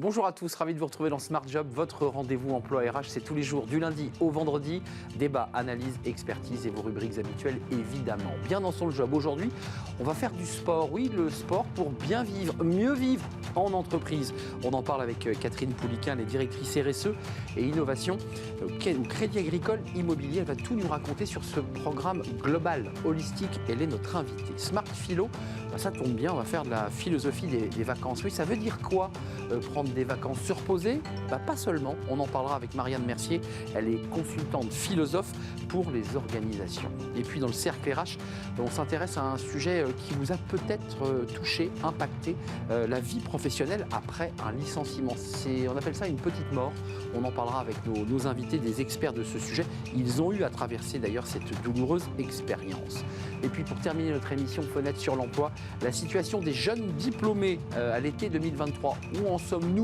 Bonjour à tous, ravi de vous retrouver dans Smart Job, votre rendez-vous emploi RH, c'est tous les jours du lundi au vendredi. Débat, analyse, expertise et vos rubriques habituelles évidemment. Bien dans son job, aujourd'hui, on va faire du sport. Oui, le sport pour bien vivre, mieux vivre en entreprise. On en parle avec Catherine Pouliquin, les directrices RSE et innovation au Crédit Agricole Immobilier. Elle va tout nous raconter sur ce programme global, holistique. Elle est notre invitée. Smart Philo, ça tombe bien, on va faire de la philosophie des vacances. Oui, ça veut dire quoi prendre des vacances se reposer? Pas seulement, on en parlera avec Marianne Mercier, elle est consultante philosophe pour les organisations. Et puis dans le cercle RH, on s'intéresse à un sujet qui vous a peut-être touché, impacté la vie professionnelle après un licenciement. On appelle ça une petite mort. On en parlera avec nos invités, des experts de ce sujet. Ils ont eu à traverser d'ailleurs cette douloureuse expérience. Et puis pour terminer notre émission Fenêtre sur l'emploi, la situation des jeunes diplômés à l'été 2023. Où en sommes-nous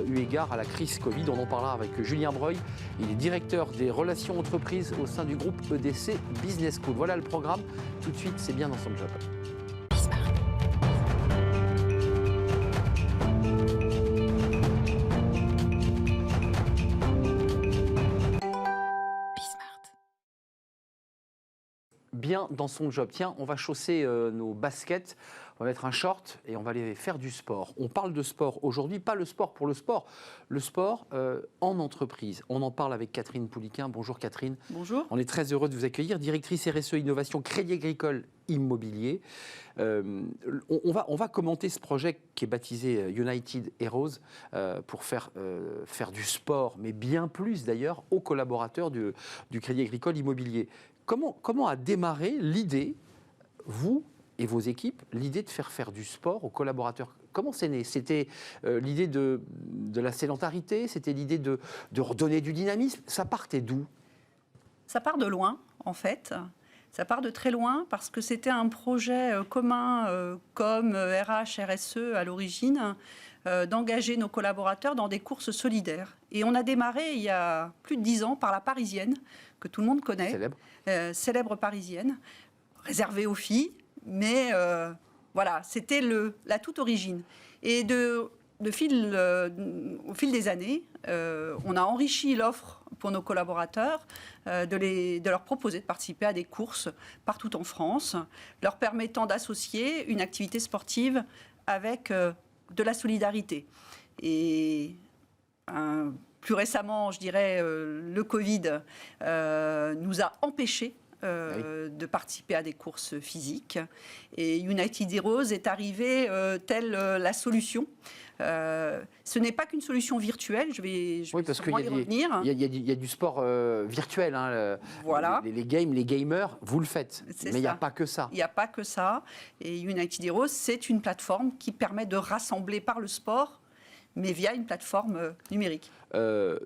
eu égard à la crise Covid? On en parlera avec Julien Breuil. Il est directeur des relations entreprises au sein du groupe EDC Business School. Voilà le programme. Tout de suite, c'est bien dans son job. Bien dans son job. Tiens, on va chausser nos baskets, on va mettre un short et on va aller faire du sport. On parle de sport aujourd'hui, pas le sport pour le sport en entreprise. On en parle avec Catherine Pouliquin. Bonjour Catherine. Bonjour. On est très heureux de vous accueillir, directrice RSE Innovation Crédit Agricole Immobilier. On va commenter ce projet qui est baptisé United Heroes pour faire du sport, mais bien plus d'ailleurs aux collaborateurs du Crédit Agricole Immobilier. Comment a démarré l'idée, vous et vos équipes, l'idée de faire du sport aux collaborateurs? Comment c'est né? C'était l'idée de la sédentarité? C'était l'idée de redonner du dynamisme? Ça partait d'où? Ça part de loin, en fait. Ça part de très loin parce que c'était un projet commun comme RH, RSE à l'origine, d'engager nos collaborateurs dans des courses solidaires. Et on a démarré il y a plus de 10 ans par la Parisienne, que tout le monde connaît. Célèbre Parisienne, réservée aux filles. Mais voilà, c'était la toute origine. Et au fil des années, on a enrichi l'offre pour nos collaborateurs, de leur proposer de participer à des courses partout en France, leur permettant d'associer une activité sportive avec de la solidarité. Et plus récemment, je dirais, le Covid nous a empêchés de participer à des courses physiques. Et United Heroes est arrivé telle la solution. Ce n'est pas qu'une solution virtuelle, je vais parce qu'il y revenir. Il y a du sport virtuel. Hein, voilà. Les gamers, vous le faites. Mais il n'y a pas que ça. Il n'y a pas que ça. Et United Heroes, c'est une plateforme qui permet de rassembler par le sport, mais via une plateforme numérique.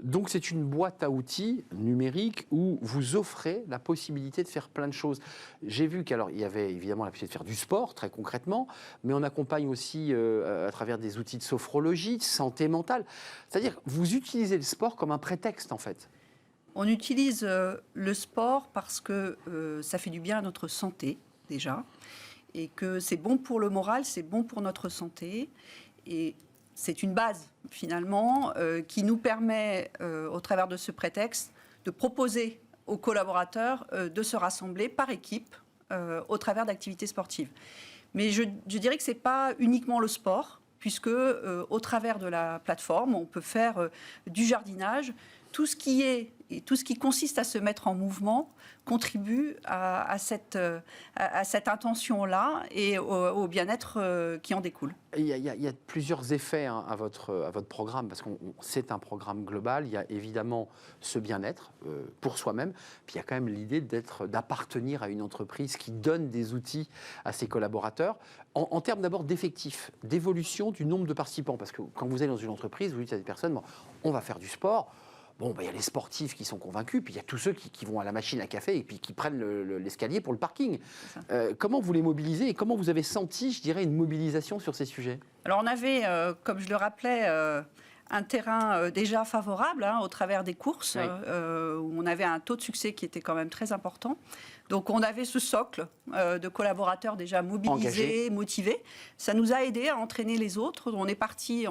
Donc c'est une boîte à outils numérique où vous offrez la possibilité de faire plein de choses. J'ai vu qu'il y avait évidemment la possibilité de faire du sport, très concrètement, mais on accompagne aussi à travers des outils de sophrologie, de santé mentale. C'est-à-dire que vous utilisez le sport comme un prétexte, en fait. On utilise le sport parce que ça fait du bien à notre santé, déjà, et que c'est bon pour le moral, c'est bon pour notre santé, et c'est une base, finalement, qui nous permet, au travers de ce prétexte, de proposer aux collaborateurs de se rassembler par équipe au travers d'activités sportives. Mais je dirais que ce n'est pas uniquement le sport, puisque au travers de la plateforme, on peut faire du jardinage. Tout ce qui consiste à se mettre en mouvement contribue à cette intention-là et au bien-être qui en découle. Il y a plusieurs effets à votre programme, parce que c'est un programme global. Il y a évidemment ce bien-être pour soi-même, puis il y a quand même l'idée d'appartenir à une entreprise qui donne des outils à ses collaborateurs. En termes d'abord d'effectifs, d'évolution du nombre de participants, parce que quand vous êtes dans une entreprise, vous dites à des personnes, bon, on va faire du sport. Bon, il y a les sportifs qui sont convaincus, puis il y a tous ceux qui vont à la machine à café et puis qui prennent l'escalier pour le parking. Comment vous les mobilisez et comment vous avez senti, je dirais, une mobilisation sur ces sujets? Alors on avait, comme je le rappelais, un terrain déjà favorable au travers des courses, Oui. où on avait un taux de succès qui était quand même très important. Donc on avait ce socle de collaborateurs déjà mobilisés, motivés. Ça nous a aidé à entraîner les autres. On est parti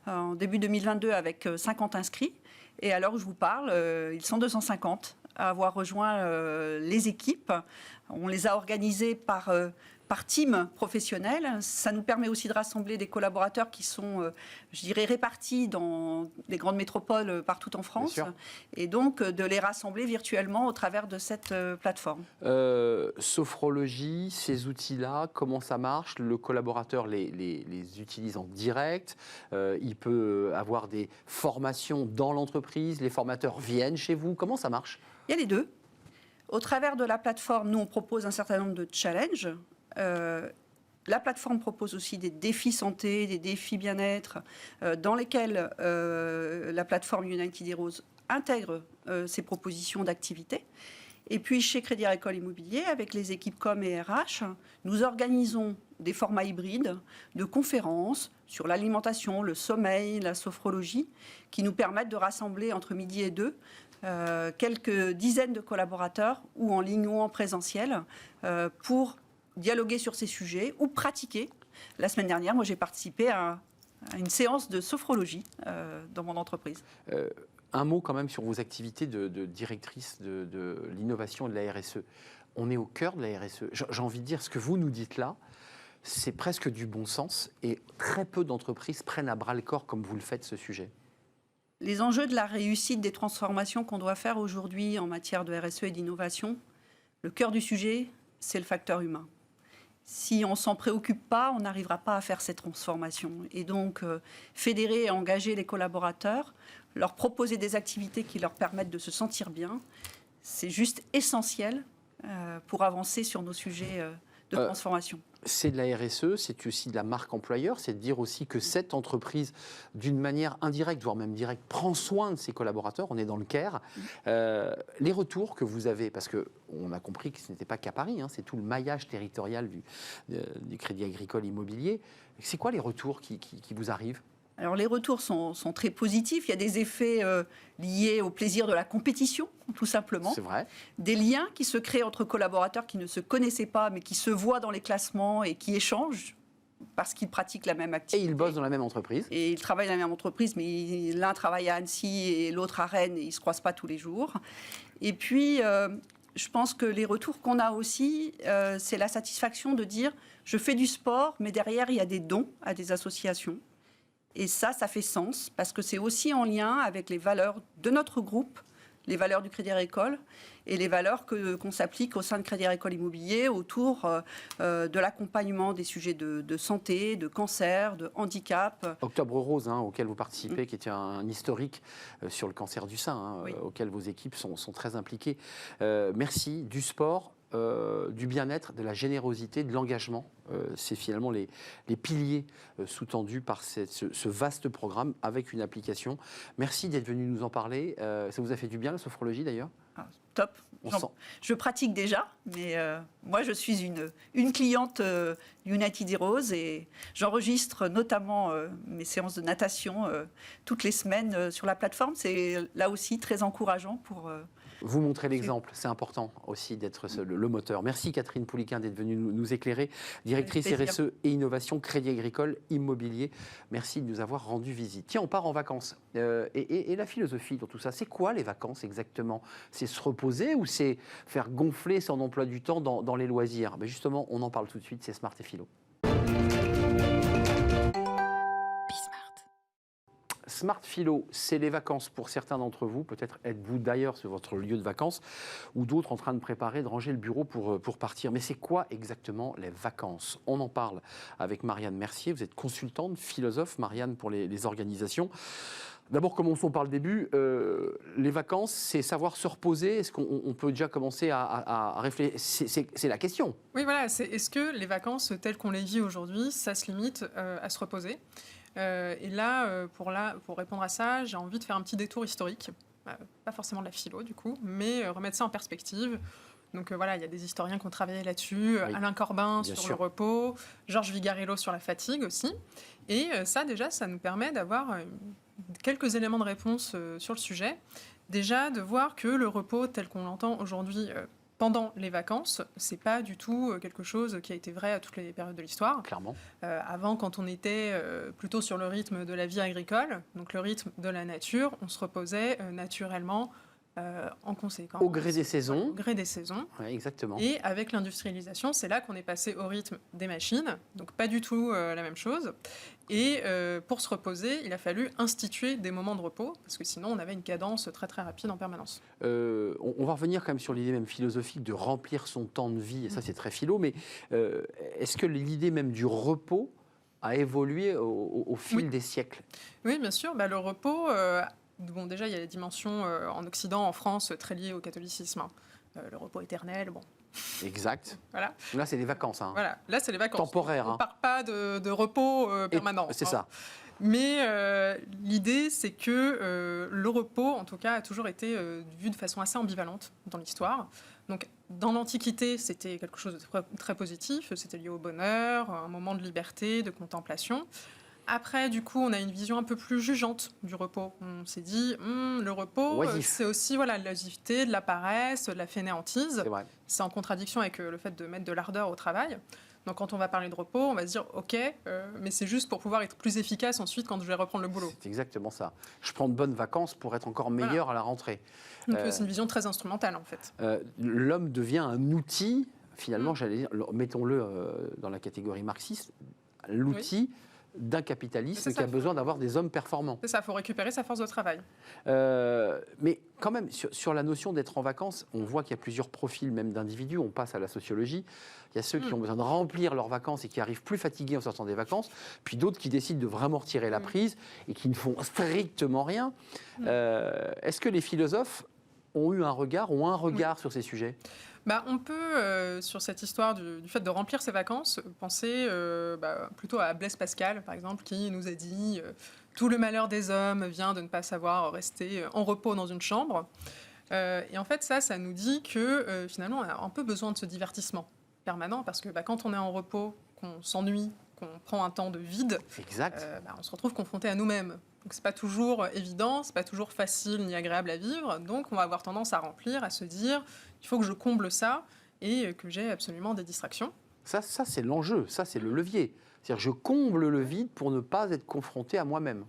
en début 2022 avec 50 inscrits. Et à l'heure où je vous parle, ils sont 250 à avoir rejoint les équipes. On les a organisés par team professionnel. Ça nous permet aussi de rassembler des collaborateurs qui sont, je dirais, répartis dans des grandes métropoles partout en France. Et donc de les rassembler virtuellement au travers de cette plateforme. Sophrologie, ces outils-là, comment ça marche? Le collaborateur les utilise en direct. Il peut avoir des formations dans l'entreprise. Les formateurs viennent chez vous. Comment ça marche? Il y a les deux. Au travers de la plateforme, nous, on propose un certain nombre de challenges. La plateforme propose aussi des défis santé, des défis bien-être, dans lesquels la plateforme United Heroes intègre ses propositions d'activité. Et puis, chez Crédit Agricole Immobilier, avec les équipes com et RH, nous organisons des formats hybrides de conférences sur l'alimentation, le sommeil, la sophrologie, qui nous permettent de rassembler entre midi et 2 quelques dizaines de collaborateurs, ou en ligne ou en présentiel, pour dialoguer sur ces sujets ou pratiquer. La semaine dernière, moi, j'ai participé à une séance de sophrologie dans mon entreprise. Un mot quand même sur vos activités de directrice de l'innovation et de la RSE. On est au cœur de la RSE. J'ai envie de dire, ce que vous nous dites là, c'est presque du bon sens et très peu d'entreprises prennent à bras-le-corps comme vous le faites ce sujet. Les enjeux de la réussite des transformations qu'on doit faire aujourd'hui en matière de RSE et d'innovation, le cœur du sujet, c'est le facteur humain. Si on ne s'en préoccupe pas, on n'arrivera pas à faire ces transformations. Et donc, fédérer et engager les collaborateurs, leur proposer des activités qui leur permettent de se sentir bien, c'est juste essentiel pour avancer sur nos sujets de transformation. C'est de la RSE, c'est aussi de la marque employeur, c'est de dire aussi que cette entreprise, d'une manière indirecte, voire même directe, prend soin de ses collaborateurs, on est dans le care. Les retours que vous avez, parce qu'on a compris que ce n'était pas qu'à Paris, c'est tout le maillage territorial du Crédit Agricole Immobilier, c'est quoi les retours qui vous arrivent ? Alors les retours sont très positifs. Il y a des effets liés au plaisir de la compétition, tout simplement. C'est vrai. Des liens qui se créent entre collaborateurs qui ne se connaissaient pas, mais qui se voient dans les classements et qui échangent parce qu'ils pratiquent la même activité. Et ils bossent dans la même entreprise. Et ils travaillent dans la même entreprise, mais l'un travaille à Annecy et l'autre à Rennes, et ils ne se croisent pas tous les jours. Et puis, je pense que les retours qu'on a aussi, c'est la satisfaction de dire « je fais du sport, mais derrière, il y a des dons à des associations ». Et ça fait sens, parce que c'est aussi en lien avec les valeurs de notre groupe, les valeurs du Crédit Agricole et les valeurs qu'on s'applique au sein de Crédit Agricole Immobilier autour de l'accompagnement des sujets de santé, de cancer, de handicap. Octobre Rose, auquel vous participez, qui était un historique sur le cancer du sein, oui. Auquel vos équipes sont très impliquées. Merci. Du sport, du bien-être, de la générosité, de l'engagement. C'est finalement les piliers sous-tendus par ce vaste programme avec une application. Merci d'être venu nous en parler. Ça vous a fait du bien, la sophrologie, d'ailleurs ? Top. Je pratique déjà, mais moi, je suis une cliente United Heroes et j'enregistre notamment mes séances de natation toutes les semaines sur la plateforme. C'est là aussi très encourageant pour... Vous montrez l'exemple, c'est important aussi d'être le moteur. Merci Catherine Pouliquin d'être venue nous éclairer, directrice RSE et innovation Crédit Agricole Immobilier. Merci de nous avoir rendu visite. Tiens, on part en vacances. Et la philosophie dans tout ça, c'est quoi les vacances exactement? C'est se reposer ou c'est faire gonfler son emploi du temps dans les loisirs? Ben justement, on en parle tout de suite, c'est Smart et Philo. Smart Philo, c'est les vacances pour certains d'entre vous. Peut-être êtes-vous d'ailleurs sur votre lieu de vacances ou d'autres en train de préparer, de ranger le bureau pour partir. Mais c'est quoi exactement les vacances? On en parle avec Marianne Mercier. Vous êtes consultante, philosophe, Marianne, pour les organisations. D'abord, commençons par le début. Les vacances, c'est savoir se reposer. Est-ce qu'on peut déjà commencer à réfléchir? C'est la question. Oui, voilà. Est-ce que les vacances telles qu'on les vit aujourd'hui, ça se limite à se reposer? Et là, pour répondre à ça, j'ai envie de faire un petit détour historique. Pas forcément de la philo, du coup, mais remettre ça en perspective. Donc voilà, il y a des historiens qui ont travaillé là-dessus. Oui. Alain Corbin sur le repos, Georges Vigarello sur la fatigue aussi. Et ça, déjà, ça nous permet d'avoir quelques éléments de réponse sur le sujet. Déjà, de voir que le repos tel qu'on l'entend aujourd'hui pendant les vacances, c'est pas du tout quelque chose qui a été vrai à toutes les périodes de l'histoire. Clairement. Avant, quand on était plutôt sur le rythme de la vie agricole, donc le rythme de la nature, on se reposait naturellement en conséquence. Au gré des saisons. Au gré des saisons. Oui, exactement. Et avec l'industrialisation, c'est là qu'on est passé au rythme des machines, donc pas du tout la même chose. Et pour se reposer, il a fallu instituer des moments de repos, parce que sinon on avait une cadence très très rapide en permanence. On va revenir quand même sur l'idée même philosophique de remplir son temps de vie, et ça c'est très philo, mais est-ce que l'idée même du repos a évolué au fil des siècles? Oui, bien sûr. Le repos, bon, déjà il y a les dimensions en Occident, en France, très liées au catholicisme. Le repos éternel, bon. Exact. Voilà. Là c'est les vacances. Hein. Voilà, là c'est les vacances. Temporaires. On ne hein. part pas de repos permanent. C'est ça. Mais l'idée, c'est que le repos, en tout cas, a toujours été vu de façon assez ambivalente dans l'histoire. Donc, dans l'Antiquité, c'était quelque chose de très positif. C'était lié au bonheur, un moment de liberté, de contemplation. Après, du coup, on a une vision un peu plus jugeante du repos. On s'est dit, le repos, c'est aussi de l'oisiveté, de la paresse, de la fainéantise. C'est vrai. C'est en contradiction avec le fait de mettre de l'ardeur au travail. Donc quand on va parler de repos, on va se dire ok, mais c'est juste pour pouvoir être plus efficace ensuite quand je vais reprendre le boulot. C'est exactement ça. Je prends de bonnes vacances pour être encore meilleur à la rentrée. Donc c'est une vision très instrumentale en fait. L'homme devient un outil, finalement, j'allais dire, mettons-le dans la catégorie marxiste, l'outil d'un capitalisme qui a besoin d'avoir des hommes performants. C'est ça, il faut récupérer sa force de travail. Mais quand même, sur la notion d'être en vacances, on voit qu'il y a plusieurs profils même d'individus, on passe à la sociologie. Il y a ceux qui ont besoin de remplir leurs vacances et qui arrivent plus fatigués en sortant des vacances, puis d'autres qui décident de vraiment retirer la prise et qui ne font strictement rien. Est-ce que les philosophes ont un regard sur ces sujets? On peut, sur cette histoire du fait de remplir ses vacances, penser plutôt à Blaise Pascal, par exemple, qui nous a dit tout le malheur des hommes vient de ne pas savoir rester en repos dans une chambre. Et en fait, ça nous dit que finalement, on a un peu besoin de ce divertissement permanent, parce que quand on est en repos, qu'on s'ennuie, qu'on prend un temps de vide, on se retrouve confronté à nous-mêmes. Donc c'est pas toujours évident, c'est pas toujours facile ni agréable à vivre. Donc on va avoir tendance à remplir, à se dire il faut que je comble ça et que j'ai absolument des distractions. Ça c'est l'enjeu, ça c'est le levier. C'est-à-dire je comble le vide pour ne pas être confronté à moi-même.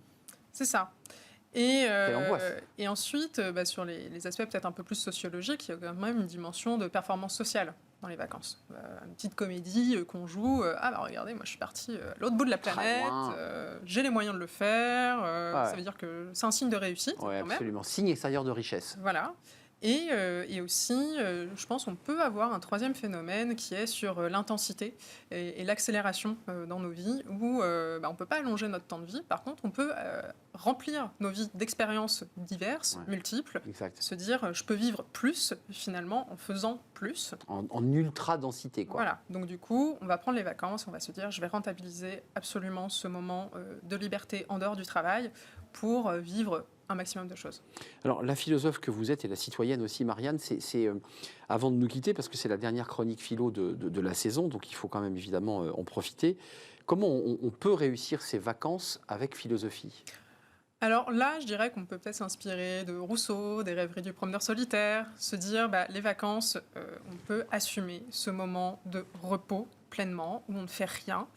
C'est ça. Et ensuite, sur les aspects peut-être un peu plus sociologiques, il y a quand même une dimension de performance sociale dans les vacances. Une petite comédie qu'on joue. Regardez, moi je suis parti à l'autre bout de la planète, j'ai les moyens de le faire. Ça veut dire que c'est un signe de réussite. Oui, absolument. Signe extérieur de richesse. Voilà. Et aussi, je pense qu'on peut avoir un troisième phénomène qui est sur l'intensité et l'accélération dans nos vies, où on ne peut pas allonger notre temps de vie. Par contre, on peut remplir nos vies d'expériences diverses, multiples, se dire je peux vivre plus finalement en faisant plus. En ultra-densité, quoi. Voilà, donc du coup, on va prendre les vacances, on va se dire je vais rentabiliser absolument ce moment de liberté en dehors du travail pour vivre un maximum de choses. Alors, la philosophe que vous êtes et la citoyenne aussi, Marianne, c'est avant de nous quitter, parce que c'est la dernière chronique philo de la saison, donc il faut quand même évidemment en profiter. Comment on peut réussir ses vacances avec philosophie ? Alors là, je dirais qu'on peut peut-être s'inspirer de Rousseau, des rêveries du promeneur solitaire, se dire les vacances, on peut assumer ce moment de repos pleinement, où on ne fait rien.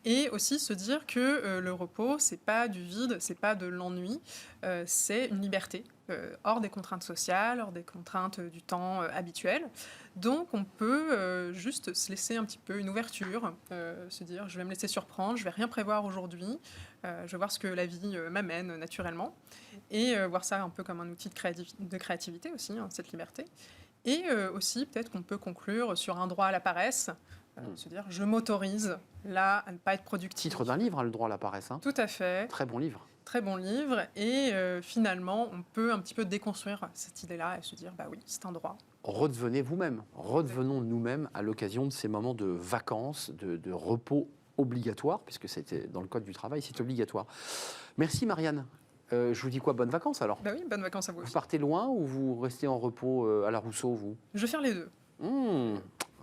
Et aussi se dire que le repos, c'est pas du vide, c'est pas de l'ennui, c'est une liberté, hors des contraintes sociales, hors des contraintes du temps habituel. Donc on peut juste se laisser un petit peu une ouverture, se dire je vais me laisser surprendre, je vais rien prévoir aujourd'hui, je vais voir ce que la vie m'amène naturellement, et voir ça un peu comme un outil de créativité aussi, cette liberté. Et aussi peut-être qu'on peut conclure sur un droit à la paresse, se dire je m'autorise là à ne pas être productif. Titre d'un livre, le droit à la paresse. Tout à fait. Très bon livre. Très bon livre. Et finalement, on peut un petit peu déconstruire cette idée-là et se dire oui, c'est un droit. Redevenez vous-même. Redevenons nous-mêmes à l'occasion de ces moments de vacances, de repos obligatoire, puisque c'était dans le code du travail, c'est obligatoire. Merci Marianne. Je vous dis quoi, bonnes vacances alors? Oui, bonnes vacances à vous. Vous partez loin ou vous restez en repos à la Rousseau, vous? Je vais faire les deux.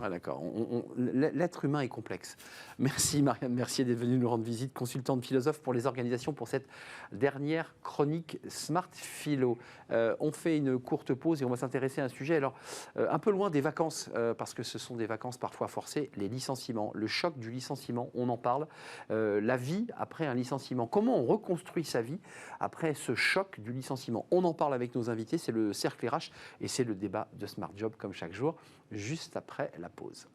Ah, d'accord. L'être humain est complexe. Merci Marianne Mercier d'être venue nous rendre visite, consultante philosophe pour les organisations pour cette dernière chronique Smart Philo. On fait une courte pause et on va s'intéresser à un sujet alors un peu loin des vacances parce que ce sont des vacances parfois forcées, les licenciements, le choc du licenciement, on en parle, la vie après un licenciement. Comment on reconstruit sa vie après ce choc du licenciement? On en parle avec nos invités, c'est le Cercle RH et c'est le débat de Smart Job comme chaque jour, juste après la pause.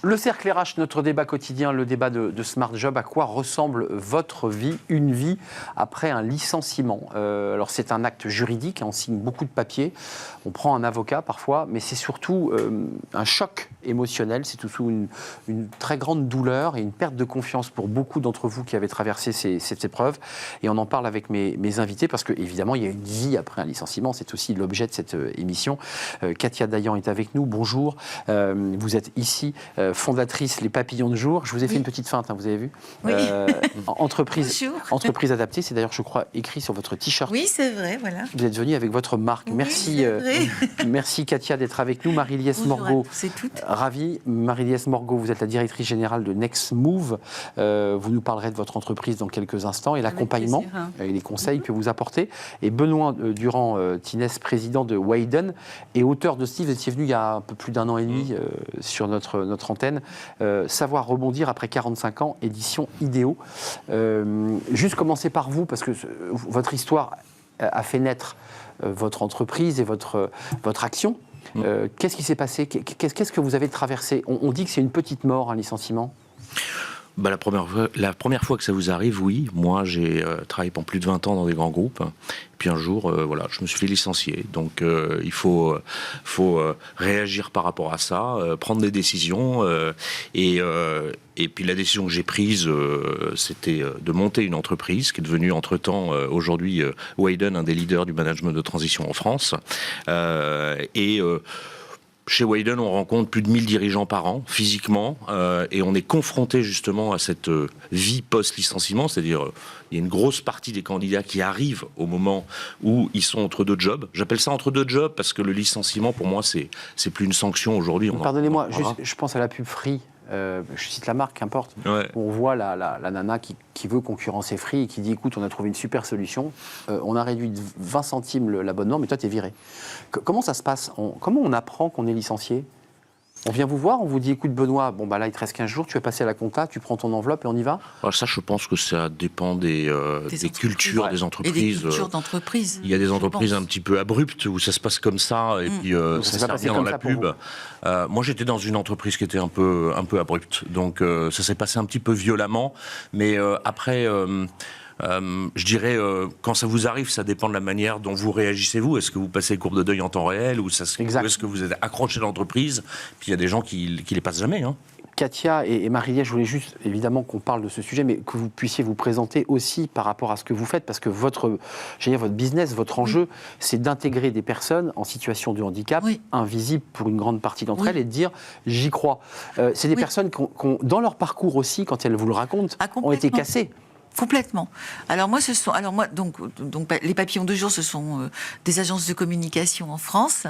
Le Cercle RH, notre débat quotidien, le débat de Smart Job. À quoi ressemble votre vie, une vie après un licenciement? Alors c'est un acte juridique, on signe beaucoup de papiers, on prend un avocat parfois, mais c'est surtout un choc émotionnel, c'est surtout une très grande douleur et une perte de confiance pour beaucoup d'entre vous qui avez traversé cette épreuve. Et on en parle avec mes invités parce qu'évidemment, il y a une vie après un licenciement, c'est aussi l'objet de cette émission. Katia Dayan est avec nous, bonjour. Vous êtes ici, fondatrice Les Papillons de Jour. Je vous ai fait une petite feinte, hein, vous avez vu. Oui. Entreprise adaptée, c'est d'ailleurs, je crois, écrit sur votre t-shirt. Oui, c'est vrai, voilà. Vous êtes venue avec votre marque. Oui, merci, merci Katia d'être avec nous. Marie-Liesse Morgot, ravie. Marie-Liesse Morgot, vous êtes la directrice générale de Next Move. Vous nous parlerez de votre entreprise dans quelques instants et l'accompagnement et les conseils que vous apportez. Et Benoît Durand-Tinès, président de Wayden et auteur de ce livre. Vous étiez venu il y a un peu plus d'1 an et demi sur notre antenne. Savoir rebondir après 45 ans, édition Idéo. Juste commencer par vous, parce que votre histoire a fait naître votre entreprise et votre action. Qu'est-ce qui s'est passé? Qu'est-ce que vous avez traversé? On dit que c'est une petite mort, un licenciement. La première fois que ça vous arrive, oui. Moi, j'ai travaillé pendant plus de 20 ans dans des grands groupes. Puis un jour, je me suis fait licencier. Donc, il faut réagir par rapport à ça, prendre des décisions. Et puis la décision que j'ai prise, c'était de monter une entreprise qui est devenue entre-temps, aujourd'hui, Wayden, un des leaders du management de transition en France. Chez Wayden, on rencontre plus de 1000 dirigeants par an, physiquement, et on est confronté justement à cette vie post-licenciement, c'est-à-dire il y a une grosse partie des candidats qui arrivent au moment où ils sont entre deux jobs. J'appelle ça entre deux jobs parce que le licenciement, pour moi, c'est plus une sanction aujourd'hui. Pardonnez-moi, je pense à la pub Free. Je cite la marque, qu'importe. Ouais. On voit la nana qui veut concurrencer Free et qui dit, écoute, on a trouvé une super solution, on a réduit de 20 centimes l'abonnement, mais toi, t'es viré. Comment ça se passe? Comment on apprend qu'on est licencié? On vient vous voir, on vous dit, écoute Benoît, là il te reste 15 jours, tu vas passer à la compta, tu prends ton enveloppe et on y va? Alors ça, je pense que ça dépend des cultures des entreprises. Et des cultures d'entreprise. Il y a des entreprises un petit peu abruptes où ça se passe comme ça et puis ça sert bien dans la pub. Moi, j'étais dans une entreprise qui était un peu abrupte, donc ça s'est passé un petit peu violemment, mais après... je dirais, quand ça vous arrive, ça dépend de la manière dont vous réagissez vous. Est-ce que vous passez les courbes de deuil en temps réel ou est-ce que vous êtes accroché à l'entreprise? Puis il y a des gens qui les passent jamais. Katia et Marie-Liesse, je voulais juste évidemment qu'on parle de ce sujet, mais que vous puissiez vous présenter aussi par rapport à ce que vous faites, parce que votre business, votre enjeu, c'est d'intégrer des personnes en situation de handicap, invisibles pour une grande partie d'entre elles, et de dire j'y crois. C'est des personnes qui ont, dans leur parcours aussi, quand elles vous le racontent, ont été cassées. Complètement. Alors moi, les Papillons de Jour, ce sont des agences de communication en France,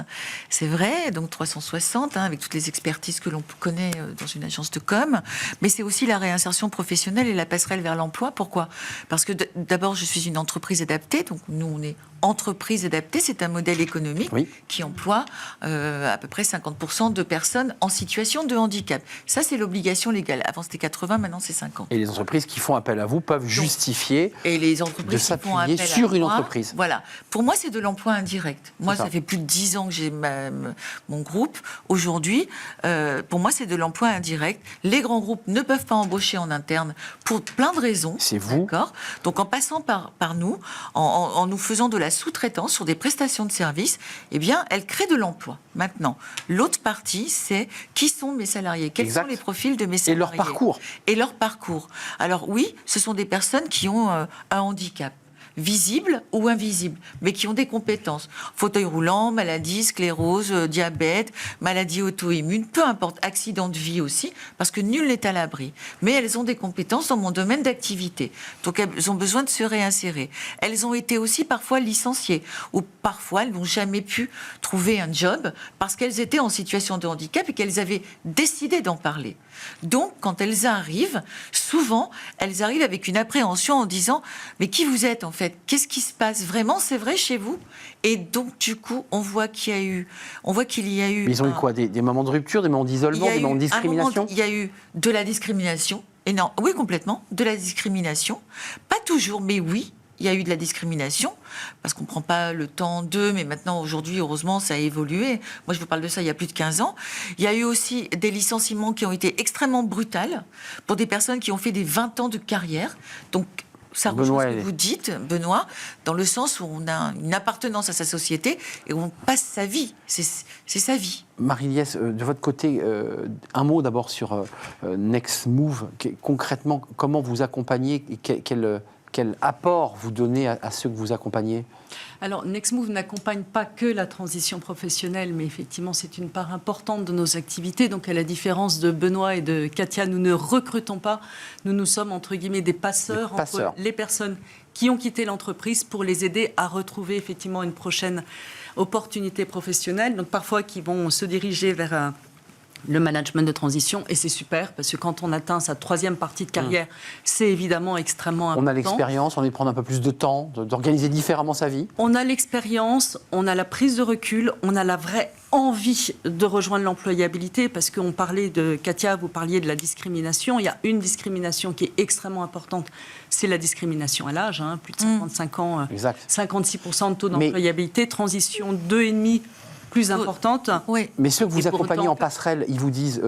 c'est vrai, donc 360, avec toutes les expertises que l'on connaît dans une agence de com, mais c'est aussi la réinsertion professionnelle et la passerelle vers l'emploi. Pourquoi? Parce que d'abord, je suis une entreprise adaptée, donc nous, on est entreprise adaptée, c'est un modèle économique qui emploie à peu près 50% de personnes en situation de handicap. Ça, c'est l'obligation légale. Avant, c'était 80, maintenant, c'est 50. Et les entreprises qui font appel à vous peuvent justifier de s'appuyer sur une entreprise. Voilà. Pour moi, c'est de l'emploi indirect. Moi, ça fait plus de 10 ans que j'ai mon groupe. Aujourd'hui, pour moi, c'est de l'emploi indirect. Les grands groupes ne peuvent pas embaucher en interne pour plein de raisons. C'est vous. D'accord. Donc, en passant par nous, en nous faisant de la sous-traitance sur des prestations de services, eh bien, elles créent de l'emploi. Maintenant, l'autre partie, c'est qui sont mes salariés? Quels sont les profils de mes salariés? Et leur parcours. Alors oui, ce sont des personnes qui ont un handicap. visibles ou invisibles, mais qui ont des compétences. Fauteuil roulant, maladie, sclérose, diabète, maladie auto-immune, peu importe, accident de vie aussi, parce que nul n'est à l'abri. Mais elles ont des compétences dans mon domaine d'activité. Donc elles ont besoin de se réinsérer. Elles ont été aussi parfois licenciées, ou parfois elles n'ont jamais pu trouver un job parce qu'elles étaient en situation de handicap et qu'elles avaient décidé d'en parler. Donc, quand elles arrivent, souvent, elles arrivent avec une appréhension en disant « Mais qui vous êtes en fait ? Qu'est-ce qui se passe ? Vraiment, c'est vrai chez vous ?» Et donc, du coup, on voit qu'il y a eu... Mais ils ont eu quoi ? Des moments de rupture, des moments d'isolement, des moments de discrimination ? Il y a eu de la discrimination. Et non, oui, complètement, de la discrimination. Pas toujours, mais oui. Il y a eu de la discrimination, parce qu'on ne prend pas le temps d'eux, mais maintenant, aujourd'hui, heureusement, ça a évolué. Moi, je vous parle de ça il y a plus de 15 ans. Il y a eu aussi des licenciements qui ont été extrêmement brutals pour des personnes qui ont fait des 20 ans de carrière. Donc, ça rejoint ce que vous dites, Benoît, dans le sens où on a une appartenance à sa société et où on passe sa vie. C'est sa vie. Marie-Liesse, de votre côté, un mot d'abord sur Next Move. Concrètement, comment vous accompagnez et quel apport vous donnez à ceux que vous accompagnez ? Alors, NextMove n'accompagne pas que la transition professionnelle, mais effectivement, c'est une part importante de nos activités. Donc, à la différence de Benoît et de Katia, nous ne recrutons pas. Nous sommes, entre guillemets, des passeurs entre les personnes qui ont quitté l'entreprise pour les aider à retrouver effectivement une prochaine opportunité professionnelle. Donc, parfois, qui vont se diriger vers le management de transition, et c'est super, parce que quand on atteint sa 3e partie de carrière, c'est évidemment extrêmement important. On a l'expérience, on est prendre un peu plus de temps, d'organiser différemment sa vie. On a l'expérience, on a la prise de recul, on a la vraie envie de rejoindre l'employabilité, parce qu'on parlait de, Katia, vous parliez de la discrimination. Il y a une discrimination qui est extrêmement importante, c'est la discrimination à l'âge, plus de 55 ans, 56% de taux d'employabilité, transition 2,5 plus importante. Oui. Mais ceux que vous accompagnez en passerelle, ils vous disent,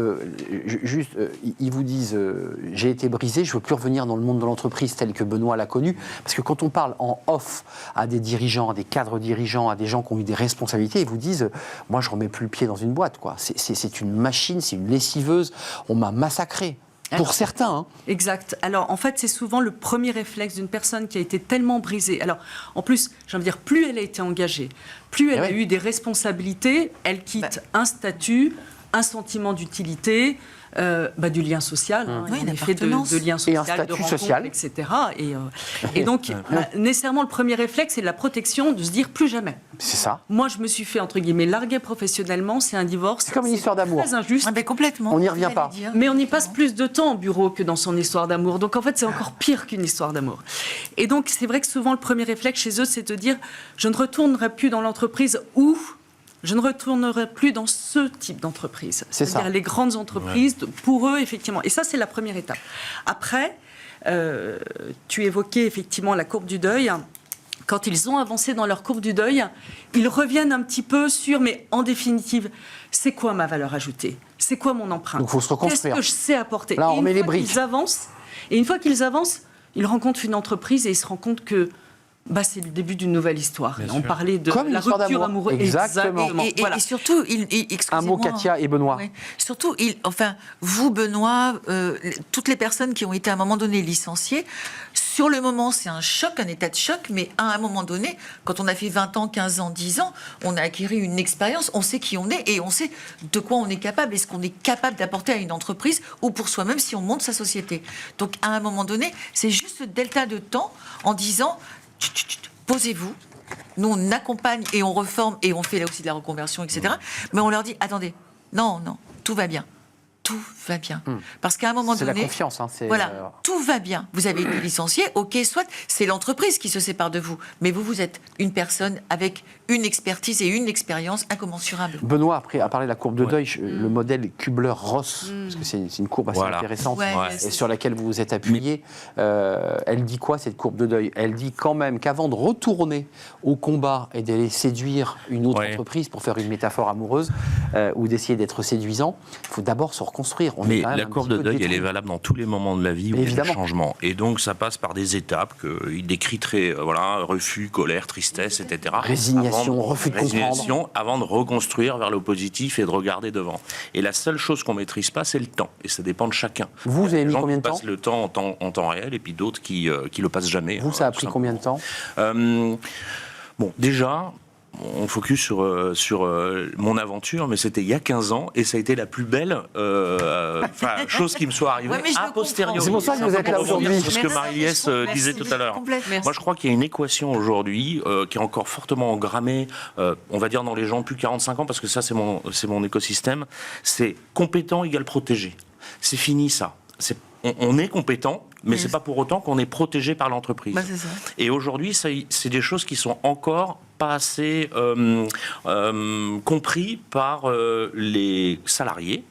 j'ai été brisé, je ne veux plus revenir dans le monde de l'entreprise tel que Benoît l'a connu. Parce que quand on parle en off à des dirigeants, à des cadres dirigeants, à des gens qui ont eu des responsabilités, ils vous disent, moi je ne remets plus le pied dans une boîte, quoi. C'est une machine, c'est une lessiveuse, on m'a massacré. Pour certains. Hein. Exact. Alors, en fait, c'est souvent le premier réflexe d'une personne qui a été tellement brisée. Alors, en plus, j'ai envie de dire, plus elle a été engagée, plus elle a eu des responsabilités, elle quitte un statut, un sentiment d'utilité, du lien social, en effet, de lien social, et un statut de rencontre, social, etc. Et donc, nécessairement, le premier réflexe, c'est la protection, de se dire plus jamais. C'est ça. Moi, je me suis fait, entre guillemets, larguer professionnellement, c'est un divorce. C'est comme une histoire d'amour. Très injuste. Complètement. On n'y revient pas. Mais on y passe plus de temps au bureau que dans son histoire d'amour. Donc, en fait, c'est encore pire qu'une histoire d'amour. Et donc, c'est vrai que souvent, le premier réflexe chez eux, c'est de dire, je ne retournerai plus dans l'entreprise où... Je ne retournerai plus dans ce type d'entreprise. C'est-à-dire les grandes entreprises, pour eux, effectivement. Et ça, c'est la première étape. Après, tu évoquais effectivement la courbe du deuil. Quand ils ont avancé dans leur courbe du deuil, ils reviennent un petit peu sur, mais en définitive, c'est quoi ma valeur ajoutée ? C'est quoi mon empreinte ? Donc, il faut se reconstruire. Qu'est-ce que je sais apporter ? Là, on met les briques. Et une fois qu'ils avancent, ils rencontrent une entreprise et ils se rendent compte que c'est le début d'une nouvelle histoire. On parlait de comme la rupture amoureuse. Exactement. Et surtout, un mot, Katia et Benoît. Oui. Surtout, vous, Benoît, toutes les personnes qui ont été à un moment donné licenciées, sur le moment, c'est un choc, un état de choc, mais à un moment donné, quand on a fait 20 ans, 15 ans, 10 ans, on a acquis une expérience, on sait qui on est et on sait de quoi on est capable et ce qu'on est capable d'apporter à une entreprise ou pour soi-même si on monte sa société. Donc, à un moment donné, c'est juste ce delta de temps en disant... Posez-vous. Nous, on accompagne et on reforme et on fait là aussi de la reconversion, etc. Mais on leur dit, attendez, non, tout va bien. Tout va bien. Parce qu'à un moment donné... C'est la confiance. Tout va bien. Vous avez été licencié, ok, soit c'est l'entreprise qui se sépare de vous. Mais vous êtes une personne avec une expertise et une expérience incommensurables. Benoît, après, a parlé de la courbe de deuil, le modèle Kubler-Ross, parce que c'est une courbe assez intéressante et sur laquelle vous vous êtes appuyé. Elle dit quoi, cette courbe de deuil ? Elle dit quand même qu'avant de retourner au combat et d'aller séduire une autre entreprise, pour faire une métaphore amoureuse, ou d'essayer d'être séduisant, il faut d'abord se reconstruire. On est Mais quand même la un courbe petit de peu deuil, elle est détruit. valable dans tous les moments de la vie où il y a des Évidemment. changements. Et donc, ça passe par des étapes qu'il décrit très, refus, colère, tristesse, etc. Résignation, refus de résignation, avant de reconstruire vers le positif et de regarder devant. Et la seule chose qu'on maîtrise pas, c'est le temps. Et ça dépend de chacun. Vous avez Il y a des mis gens combien qui de temps passent le temps en temps réel, et puis d'autres qui le passent jamais. Vous, ça a tout pris simplement. combien de temps? Bon, déjà, on focus sur mon aventure, mais c'était il y a 15 ans, et ça a été la plus belle chose qui me soit arrivée Ouais, mais je a le posteriori. comprends. C'est pour ça que vous êtes là Pour rebondir aujourd'hui. sur ce que Marie-Liesse disait tout à l'heure. Complètement. Moi, je crois qu'il y a une équation aujourd'hui qui est encore fortement engrammée, on va dire dans les gens plus de 45 ans, parce que ça, c'est mon écosystème. C'est compétent égale protégé. C'est fini, ça. On est compétent, mais c'est pas pour autant qu'on est protégé par l'entreprise. Bah, c'est ça. Et aujourd'hui, c'est des choses qui sont encore pas assez compris par les salariés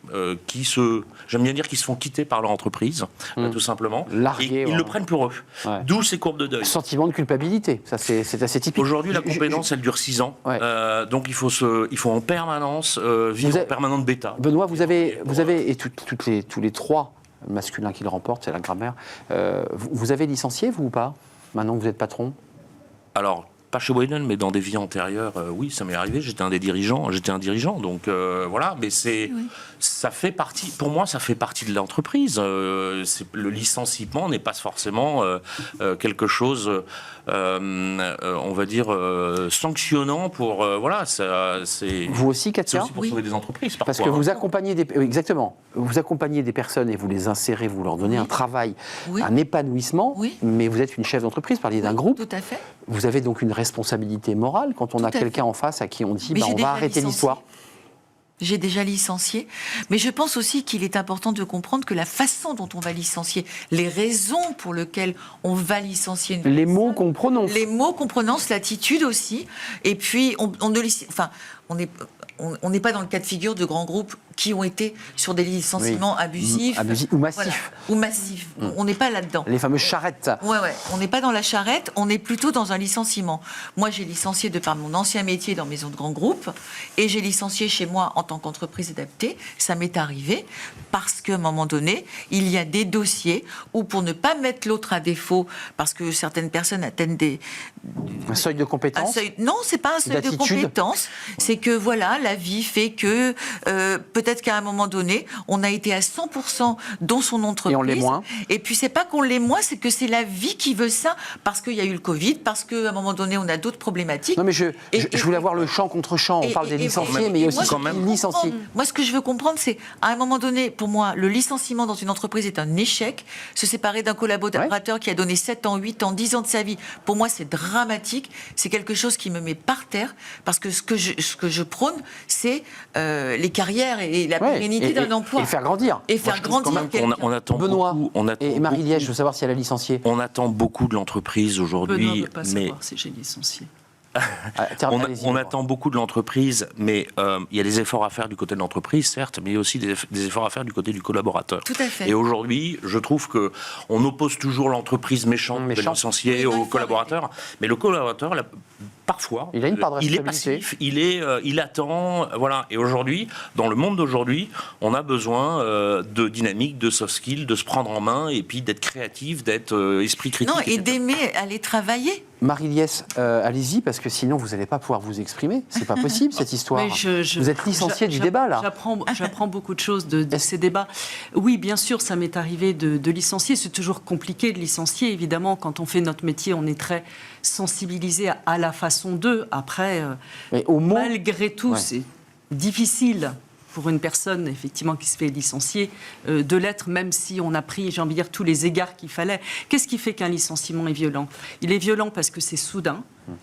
j'aime bien dire, qui se font quitter par leur entreprise, tout simplement. Largués, et ils ouais. le prennent pour eux. Ouais. D'où ces courbes de deuil. Sentiment de culpabilité, ça c'est assez typique. Aujourd'hui, la compétence, elle dure 6 ans. Ouais. Donc, il faut en permanence vivre en permanente bêta. Benoît, vous avez et tous les trois masculins qui le remportent, c'est la grammaire. Vous avez licencié, vous ou pas? Maintenant que vous êtes patron? Alors, pas chez Wayland, mais dans des vies antérieures, oui, ça m'est arrivé. J'étais un dirigeant, donc voilà. Mais ça fait partie. Pour moi, ça fait partie de l'entreprise. Le licenciement n'est pas forcément quelque chose, on va dire, sanctionnant pour voilà. C'est Vous aussi, c'est Katia? aussi pour sauver des entreprises. Parce que parfois, vous accompagnez exactement, vous accompagnez des personnes et vous les insérez, vous leur donnez un travail, Oui. un épanouissement, Oui. mais vous êtes une chef d'entreprise, vous parliez d'un groupe, Tout à fait. vous avez donc une responsabilité morale quand on Tout a à fait. quelqu'un en face à qui on dit Mais bah, j'ai on déjà va arrêter licencié. l'histoire. J'ai déjà licencié, mais je pense aussi qu'il est important de comprendre que la façon dont on va licencier, les raisons pour lesquelles on va licencier une Les personne, mots qu'on prononce. les mots qu'on prononce, l'attitude aussi, et puis on ne on n'est pas dans le cas de figure de grands groupes qui ont été sur des licenciements abusifs, Abusif ou massif. voilà, ou massifs. On n'est pas là-dedans. Les fameuses charrettes. Ouais, on n'est pas dans la charrette, on est plutôt dans un licenciement. Moi, j'ai licencié de par mon ancien métier dans maison de grands groupes, et j'ai licencié chez moi en tant qu'entreprise adaptée. Ça m'est arrivé parce qu'à un moment donné, il y a des dossiers où, pour ne pas mettre l'autre à défaut, parce que certaines personnes atteignent Un seuil de compétence. non, c'est pas un seuil de D'attitude. compétence. C'est que voilà, la vie fait que peut-être qu'à un moment donné, on a été à 100% dans son entreprise. Et on l'est moins. Et puis c'est pas qu'on l'est moins, c'est que c'est la vie qui veut ça, parce qu'il y a eu le Covid, parce qu'à un moment donné, on a d'autres problématiques. Non mais je voulais avoir le champ contre champ. On parle des licenciés, mais il y a aussi quand même les licenciés. Moi, ce que je veux comprendre, c'est, à un moment donné, pour moi, le licenciement dans une entreprise est un échec. Se séparer d'un collaborateur qui a donné 7 ans, 8 ans, 10 ans de sa vie, pour moi, c'est dramatique. C'est quelque chose qui me met par terre, parce que ce que je prône, c'est les carrières et la pérennité d'un emploi. Et faire grandir. Et faire grandir quelqu'un. on attend Benoît beaucoup, et Marie-Liesse, je veux savoir si elle a licencié. On attend beaucoup de l'entreprise Benoît aujourd'hui, ne veut pas mais savoir si j'ai licencié. on attend beaucoup de l'entreprise, mais il y a des efforts à faire du côté de l'entreprise, certes, mais il y a aussi des efforts à faire du côté du collaborateur. Tout à fait. Et aujourd'hui, je trouve que on oppose toujours l'entreprise méchante de licencier Oui, au il faut collaborateur, mais le collaborateur, parfois, Il a une part de il est responsabilité. passif, il attend, voilà. Et aujourd'hui, dans le monde d'aujourd'hui, on a besoin de dynamique, de soft skills, de se prendre en main et puis d'être créatif, d'être esprit critique. Non, et etc. d'aimer aller travailler. Marie-Liesse, allez-y, parce que sinon vous n'allez pas pouvoir vous exprimer. C'est pas possible cette histoire. Mais Vous êtes licencié du débat là. J'apprends beaucoup de choses de ces débats. Oui, bien sûr, ça m'est arrivé de licencier. C'est toujours compliqué de licencier. Évidemment, quand on fait notre métier, on est très sensibilisé à la façon d'eux. Après, Mais au mot, malgré tout, Ouais. c'est difficile pour une personne, effectivement, qui se fait licencier, de l'être, même si on a pris, j'ai envie de dire, tous les égards qu'il fallait. Qu'est-ce qui fait qu'un licenciement est violent? Il est violent parce que c'est soudain.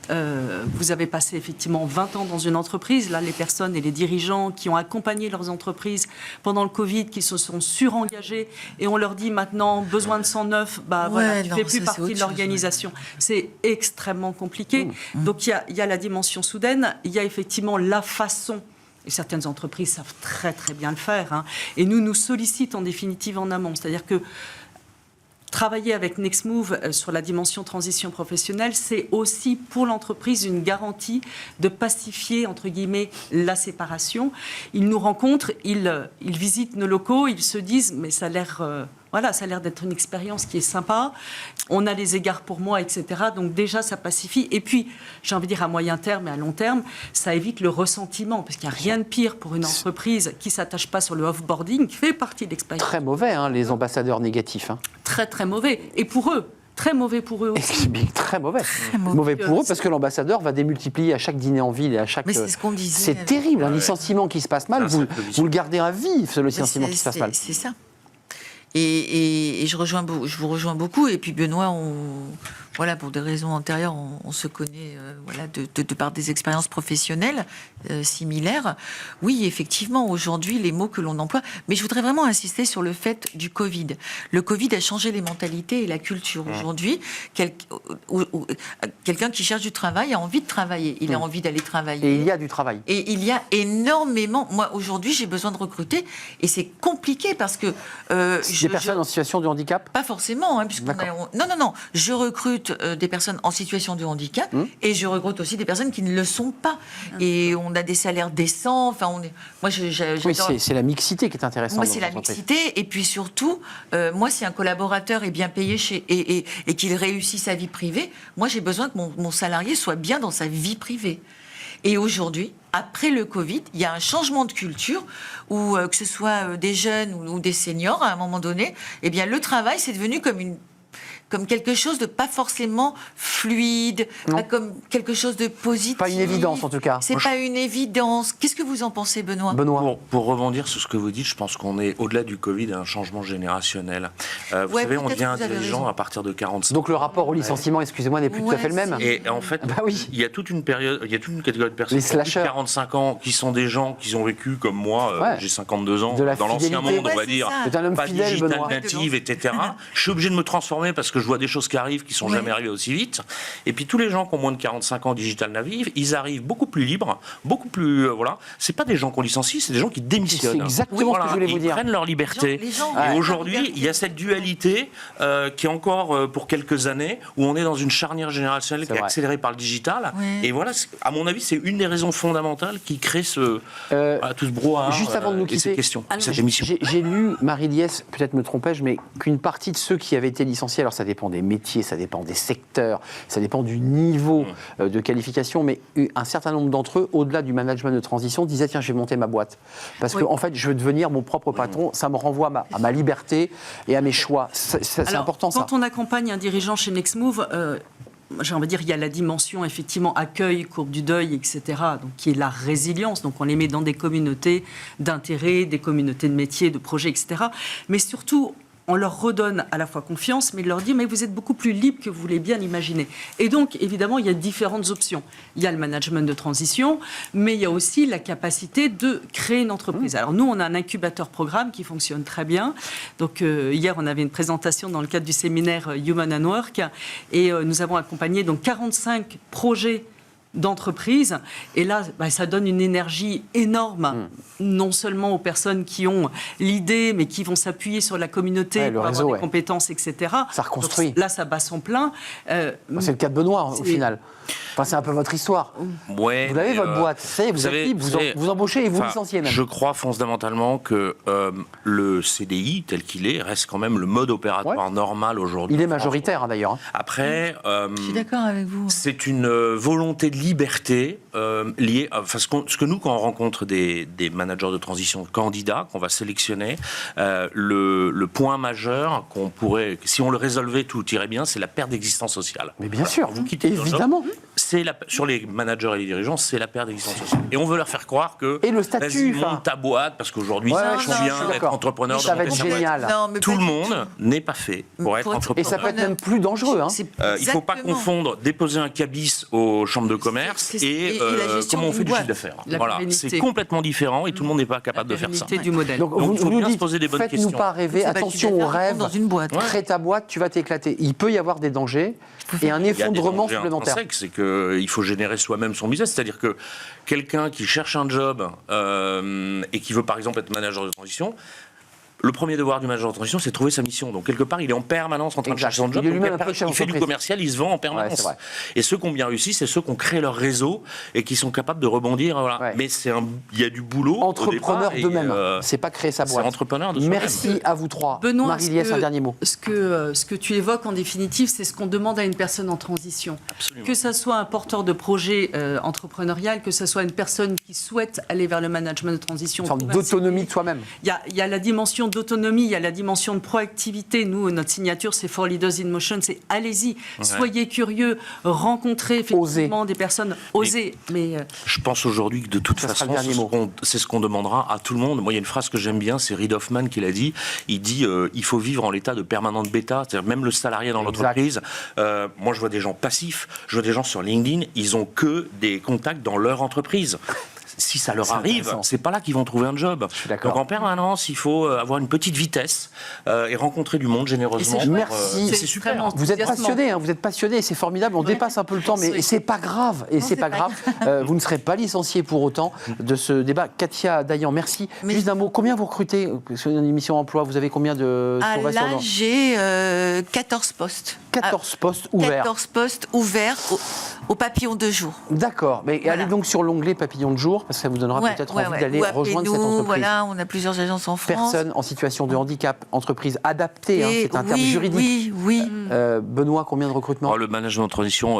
Vous avez passé effectivement 20 ans dans une entreprise. Là, les personnes et les dirigeants qui ont accompagné leurs entreprises pendant le Covid, qui se sont surengagés, et on leur dit maintenant, besoin de 109, bah voilà, tu non, fais plus ça, c'est partie autre de chose, l'organisation. C'est extrêmement compliqué. Donc il y a la dimension soudaine, il y a effectivement la façon. Et certaines entreprises savent très très bien le faire. Et nous sollicitons en définitive en amont. C'est-à-dire que travailler avec Nextmove sur la dimension transition professionnelle, c'est aussi pour l'entreprise une garantie de pacifier, entre guillemets, la séparation. Ils nous rencontrent, ils visitent nos locaux, ils se disent, mais ça a l'air... Voilà, ça a l'air d'être une expérience qui est sympa. On a les égards pour moi, etc. Donc déjà, ça pacifie. Et puis, j'ai envie de dire à moyen terme et à long terme, ça évite le ressentiment. Parce qu'il n'y a rien de pire pour une entreprise qui ne s'attache pas sur le off-boarding, qui fait partie de l'expérience. Très mauvais, hein, les ambassadeurs négatifs. Hein. Très, très mauvais. Et pour eux, très mauvais pour eux aussi. Très mauvais. Mauvais pour eux parce que l'ambassadeur va démultiplier à chaque dîner en ville et à chaque... Mais c'est ce qu'on disait. C'est terrible, un licenciement qui se passe mal, vous le gardez à vie, le licenciement qui se passe mal. C'est ça. Et je vous rejoins beaucoup. Et puis Benoît, voilà, pour des raisons antérieures, on se connaît voilà, de par des expériences professionnelles similaires. Oui, effectivement, aujourd'hui, les mots que l'on emploie. Mais je voudrais vraiment insister sur le fait du Covid. Le Covid a changé les mentalités et la culture. Aujourd'hui, quelqu'un qui cherche du travail a envie de travailler. Il a envie d'aller travailler. Et il y a du travail. Et il y a énormément... Moi, aujourd'hui, j'ai besoin de recruter. Et c'est compliqué parce que... des personnes en situation de handicap ? Pas forcément, hein, non. Je recrute des personnes en situation de handicap et je recrute aussi des personnes qui ne le sont pas. Et on a des salaires décents. Enfin, moi, j'adore... Oui, c'est la mixité qui est intéressante. Moi, c'est la mixité. Et puis surtout, moi, si un collaborateur est bien payé et qu'il réussit sa vie privée, moi, j'ai besoin que mon salarié soit bien dans sa vie privée. Et aujourd'hui, après le Covid, il y a un changement de culture où, que ce soit des jeunes ou des seniors, à un moment donné, eh bien, le travail, c'est devenu comme quelque chose de pas forcément fluide, pas comme quelque chose de positif. Pas une évidence, en tout cas. C'est pas une évidence. Qu'est-ce que vous en pensez, Benoît ? Pour rebondir sur ce que vous dites, je pense qu'on est, au-delà du Covid, à un changement générationnel. Vous savez, on devient un dirigeant à partir de 45 ans. Donc le rapport au licenciement, excusez-moi, n'est plus tout à fait le même. Et en fait, il y a toute une période, il y a toute une catégorie de personnes de 45 ans qui sont des gens qui ont vécu comme moi, j'ai 52 ans, dans l'ancien monde, on va dire, c'est un homme pas fidèle, digital Benoît. native, etc. Je suis obligé de me transformer parce que je vois des choses qui arrivent qui sont jamais arrivées aussi vite. Et puis tous les gens qui ont moins de 45 ans digital native, ils arrivent beaucoup plus libres, beaucoup plus voilà. C'est pas des gens qu'on licencie, c'est des gens qui démissionnent. C'est exactement ce que je voulais vous dire. Ils prennent leur liberté. Et aujourd'hui, il y a cette dualité qui est encore pour quelques années où on est dans une charnière générationnelle qui est accélérée par le digital. Et voilà, à mon avis, c'est une des raisons fondamentales qui crée tout ce brouhaha. Juste avant de nous quitter, ces questions, cette émission. J'ai lu, Marie-Liesse, peut-être me trompais-je, mais qu'une partie de ceux qui avaient été licenciés, alors ça dépend des métiers, ça dépend des secteurs, ça dépend du niveau de qualification, mais un certain nombre d'entre eux, au-delà du management de transition, disaient tiens, je vais monter ma boîte. Parce que en fait, je veux devenir mon propre patron, ça me renvoie à ma liberté et à mes choix. C'est important, ça. Quand on accompagne un dirigeant chez Nextmove, j'ai envie de dire, il y a la dimension effectivement accueil, courbe du deuil, etc., donc, qui est la résilience. Donc on les met dans des communautés d'intérêt, des communautés de métiers, de projets, etc. Mais surtout, on leur redonne à la fois confiance, mais leur dit mais vous êtes beaucoup plus libre que vous voulez bien l'imaginer. Et donc, évidemment, il y a différentes options. Il y a le management de transition, mais il y a aussi la capacité de créer une entreprise. Alors nous, on a un incubateur programme qui fonctionne très bien. Donc hier, on avait une présentation dans le cadre du séminaire Human and Work, et nous avons accompagné donc 45 projets d'entreprise. Et là, ça donne une énergie énorme, non seulement aux personnes qui ont l'idée, mais qui vont s'appuyer sur la communauté pour avoir des compétences, etc. Ça reconstruit. Donc, là, ça bat son plein. C'est le cas de Benoît, au final. Enfin, c'est un peu votre histoire. Ouais, vous avez votre boîte, vous êtes libre, vous embauchez et vous licenciez même. Je crois fondamentalement que le CDI, tel qu'il est, reste quand même le mode opératoire normal aujourd'hui. Il est majoritaire, d'ailleurs. Après, je suis d'accord avec vous. C'est une volonté de liberté liée à ce que nous, quand on rencontre des managers de transition candidats qu'on va sélectionner, le point majeur qu'on pourrait, si on le résolvait, tout irait bien, c'est la perte d'existence sociale. Mais bien sûr, vous quittez évidemment. Sur les managers et les dirigeants, c'est la perte d'existence sociale. Et on veut leur faire croire que et le statut, monte ta boîte parce qu'aujourd'hui c'est bien d'être entrepreneur. Ça va être génial. Tout le monde n'est pas fait pour être entrepreneur. Et ça peut être même plus dangereux. Il ne faut pas confondre déposer un cabis aux chambres de commerce et comment on fait du chiffre d'affaires. Voilà, c'est complètement différent et tout le monde n'est pas capable de faire ça. Du modèle. Donc il faut nous bien dites, se poser des bonnes questions. Faites-nous pas rêver. Attention aux rêves. Dans une boîte. Crée ta boîte, tu vas t'éclater. Il peut y avoir des dangers et un effondrement supplémentaire. C'est qu'il faut générer soi-même son business. C'est-à-dire que quelqu'un qui cherche un job et qui veut par exemple être manager de transition, le premier devoir du manager de transition, c'est de trouver sa mission. Donc, quelque part, il est en permanence en train de chercher son job. Il est lui-même Donc, un peu chef il fait du d'entreprise. commercial, il se vend en Ouais, permanence. c'est vrai. Et ceux qui ont bien réussi, c'est ceux qui ont créé leur réseau et qui sont capables de rebondir. Voilà. Ouais. Mais il y a du boulot. au Entrepreneur départ, d'eux-mêmes. et, C'est pas créer sa c'est boîte. entrepreneur de soi-même. Merci à vous trois. Benoît, Marie-Liesse, un dernier mot. Ce que tu évoques en définitive, c'est ce qu'on demande à une personne en transition. Absolument. Que ça soit un porteur de projet entrepreneurial, que ça soit une personne qui souhaite aller vers le management de transition. Une forme trouve un d'autonomie CDI. de soi-même. Il y a la dimension d'autonomie, il y a la dimension de proactivité. Nous, notre signature, c'est For Leaders in Motion, c'est allez-y, soyez curieux, rencontrez effectivement des personnes, osez. Mais Je pense aujourd'hui que de toute Ça sera façon, le dernier mot. c'est ce qu'on demandera à tout le monde. Moi, il y a une phrase que j'aime bien, c'est Reid Hoffman qui l'a dit. Il dit il faut vivre en l'état de permanente bêta, c'est-à-dire même le salarié dans Exact. l'entreprise. Moi, je vois des gens passifs, je vois des gens sur LinkedIn, ils ont que des contacts dans leur entreprise. Si ça leur C'est arrive, intéressant. c'est pas là qu'ils vont trouver un job. suis d'accord. Donc en permanence, il faut avoir une petite vitesse et rencontrer du monde généreusement. Et c'est Merci. C'est super. extrêmement Vous êtes enthousiasmant. passionné, vous êtes passionné, c'est formidable. On dépasse un peu le temps, mais Oui. c'est pas grave. Et c'est pas grave. Vous ne serez pas licencié pour autant de ce débat. Katia Dayan, merci. Mais- Juste un mot. Combien vous recrutez sur une émission emploi? Vous avez combien de Ah, sur là, le- j'ai 14 postes. 14 postes ouverts. 14 postes ouverts au papillon de jour. D'accord. Mais Voilà. allez donc sur l'onglet papillon de jour, parce que ça vous donnera peut-être envie d'aller Ou rejoindre cette appelez-nous, entreprise. voilà, on a plusieurs agences en France. Personnes en situation de handicap, entreprise adaptée, hein, Et c'est un terme oui, juridique. oui. Benoît, combien de recrutements? Le management de transition,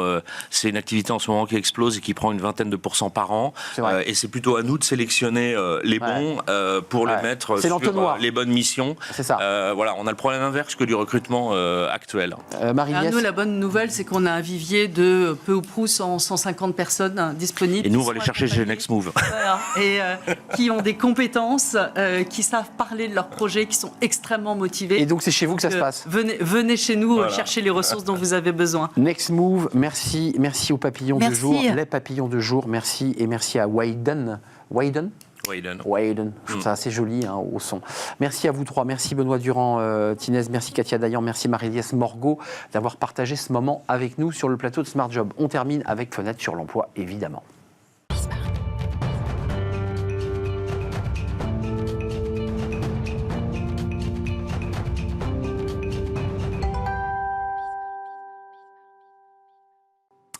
c'est une activité en ce moment qui explose et qui prend une vingtaine de % par an. C'est vrai. Et c'est plutôt à nous de sélectionner les bons pour Ouais. les mettre C'est sur l'entonnoir. les bonnes missions. C'est ça. Voilà, on a le problème inverse que du recrutement actuel. Marie-Liesse. Nous, la bonne nouvelle, c'est qu'on a un vivier de peu ou prou 150 personnes disponibles. Et nous, on qui va les sont chercher chez accompagnées. Next Move. Voilà. Et qui ont des compétences, qui savent parler de leurs projets, qui sont extrêmement motivés. Et donc c'est chez vous que ça se passe. Venez chez nous Voilà. chercher les ressources dont vous avez besoin. Next Move, merci aux papillons de Merci. jour, les papillons de jour, merci et merci à Wayden. Wayden, je trouve ça assez joli hein, au son. Merci à vous trois, merci Benoît Durand, Tinez, merci Katia Dayan, merci Marie-Liesse Morgot d'avoir partagé ce moment avec nous sur le plateau de Smart Job. On termine avec Fenêtre sur l'emploi, évidemment.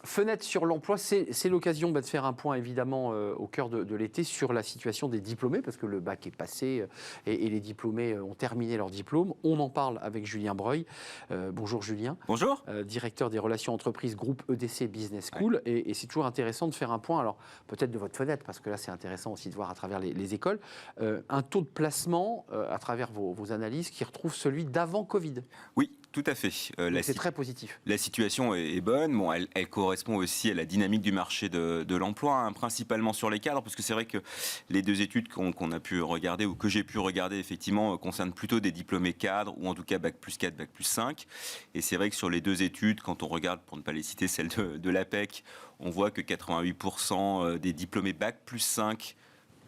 Fenêtre sur l'emploi, c'est l'occasion de faire un point évidemment au cœur de l'été sur la situation des diplômés, parce que le bac est passé et les diplômés ont terminé leur diplôme. On en parle avec Julien Breuil. Bonjour Julien. Bonjour. Directeur des relations entreprises groupe EDC Business School. Ouais. Et c'est toujours intéressant de faire un point, alors peut-être de votre fenêtre, parce que là c'est intéressant aussi de voir à travers les écoles, un taux de placement à travers vos analyses qui retrouve celui d'avant Covid. Oui, tout à fait. C'est très positif. La situation est bonne. Bon, elle correspond aussi à la dynamique du marché de l'emploi, hein, principalement sur les cadres, parce que c'est vrai que les deux études qu'on a pu regarder, ou que j'ai pu regarder, effectivement, concernent plutôt des diplômés cadres, ou en tout cas Bac plus 4, Bac plus 5. Et c'est vrai que sur les deux études, quand on regarde, pour ne pas les citer, celle de l'APEC, on voit que 88% des diplômés Bac plus 5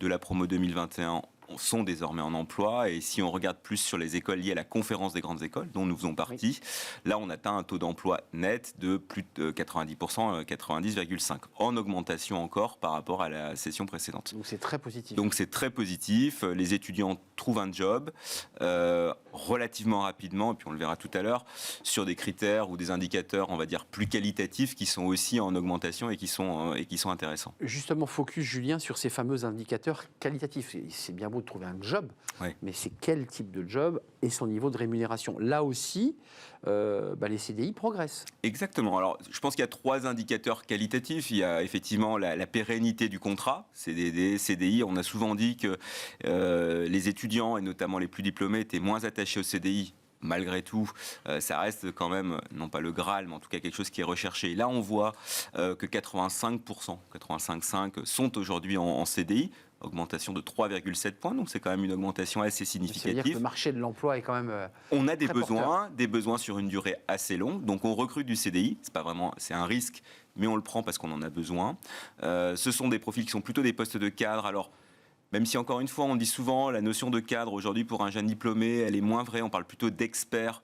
de la promo 2021 sont désormais en emploi. Et si on regarde plus sur les écoles liées à la conférence des grandes écoles, dont nous faisons partie, là on atteint un taux d'emploi net de plus de 90%, 90,5%, en augmentation encore par rapport à la session précédente. Donc c'est très positif. Donc c'est très positif. Les étudiants trouvent un job relativement rapidement, et puis on le verra tout à l'heure, sur des critères ou des indicateurs, on va dire, plus qualitatifs qui sont aussi en augmentation et qui sont intéressants. Justement, focus, Julien, sur ces fameux indicateurs qualitatifs. C'est bien beau de trouver un job, mais c'est quel type de job et son niveau de rémunération. Là aussi, les CDI progressent. Exactement. Alors, je pense qu'il y a 3 indicateurs qualitatifs. Il y a effectivement la pérennité du contrat, CDD, CDI. On a souvent dit que les étudiants, et notamment les plus diplômés, étaient moins attachés au CDI. Malgré tout, ça reste quand même, non pas le Graal, mais en tout cas quelque chose qui est recherché. Et là, on voit que 85,5% sont aujourd'hui en CDI, augmentation de 3,7 points, donc c'est quand même une augmentation assez significative. C'est-à-dire que le marché de l'emploi est quand même on a des porteur. besoins sur une durée assez longue, donc on recrute du CDI, c'est un risque, mais on le prend parce qu'on en a besoin. Ce sont des profils qui sont plutôt des postes de cadre, alors même si encore une fois on dit souvent la notion de cadre aujourd'hui pour un jeune diplômé, elle est moins vraie, on parle plutôt d'expert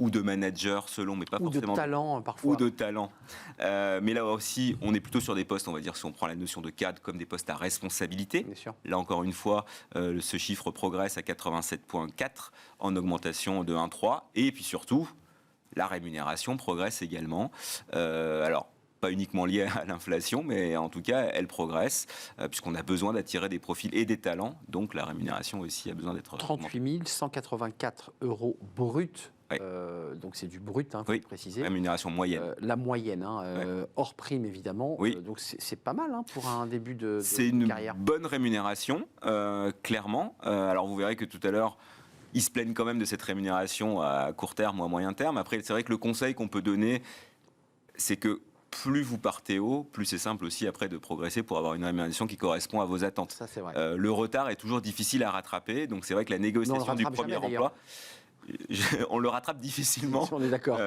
ou de manager selon, mais pas Ou de forcément talent, parfois. ou de talent. Mais là aussi, on est plutôt sur des postes, on va dire, si on prend la notion de cadre, comme des postes à responsabilité. Bien sûr. Là, encore une fois, ce chiffre progresse à 87,4 en augmentation de 1,3. Et puis surtout, la rémunération progresse également. Alors, pas uniquement liée à l'inflation, mais en tout cas, elle progresse, puisqu'on a besoin d'attirer des profils et des talents. Donc, la rémunération aussi a besoin d'être augmentée. 38 184 euros bruts. Oui. Donc c'est du brut, il faut Oui. le préciser. Rémunération moyenne. La moyenne, hors prime évidemment. Oui. Donc c'est pas mal pour un début de C'est une carrière. bonne rémunération, clairement. Alors vous verrez que tout à l'heure, ils se plaignent quand même de cette rémunération à court terme ou à moyen terme. Après, c'est vrai que le conseil qu'on peut donner, c'est que plus vous partez haut, plus c'est simple aussi après de progresser pour avoir une rémunération qui correspond à vos attentes. Ça c'est vrai. Le retard est toujours difficile à rattraper, donc c'est vrai que la négociation du rattrape premier jamais, emploi, on le rattrape difficilement. On est d'accord.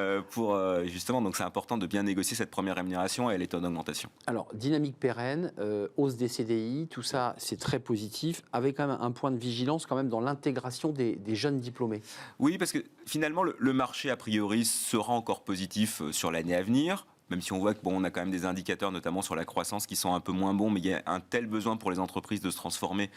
Justement, donc c'est important de bien négocier cette première rémunération et elle est en augmentation. Alors, dynamique pérenne, hausse des CDI, tout ça, c'est très positif, avec quand même un point de vigilance quand même dans l'intégration des jeunes diplômés. Oui, parce que finalement, le marché, a priori, sera encore positif sur l'année à venir, même si on voit qu'on a quand même des indicateurs, notamment sur la croissance, qui sont un peu moins bons, mais il y a un tel besoin pour les entreprises de se transformer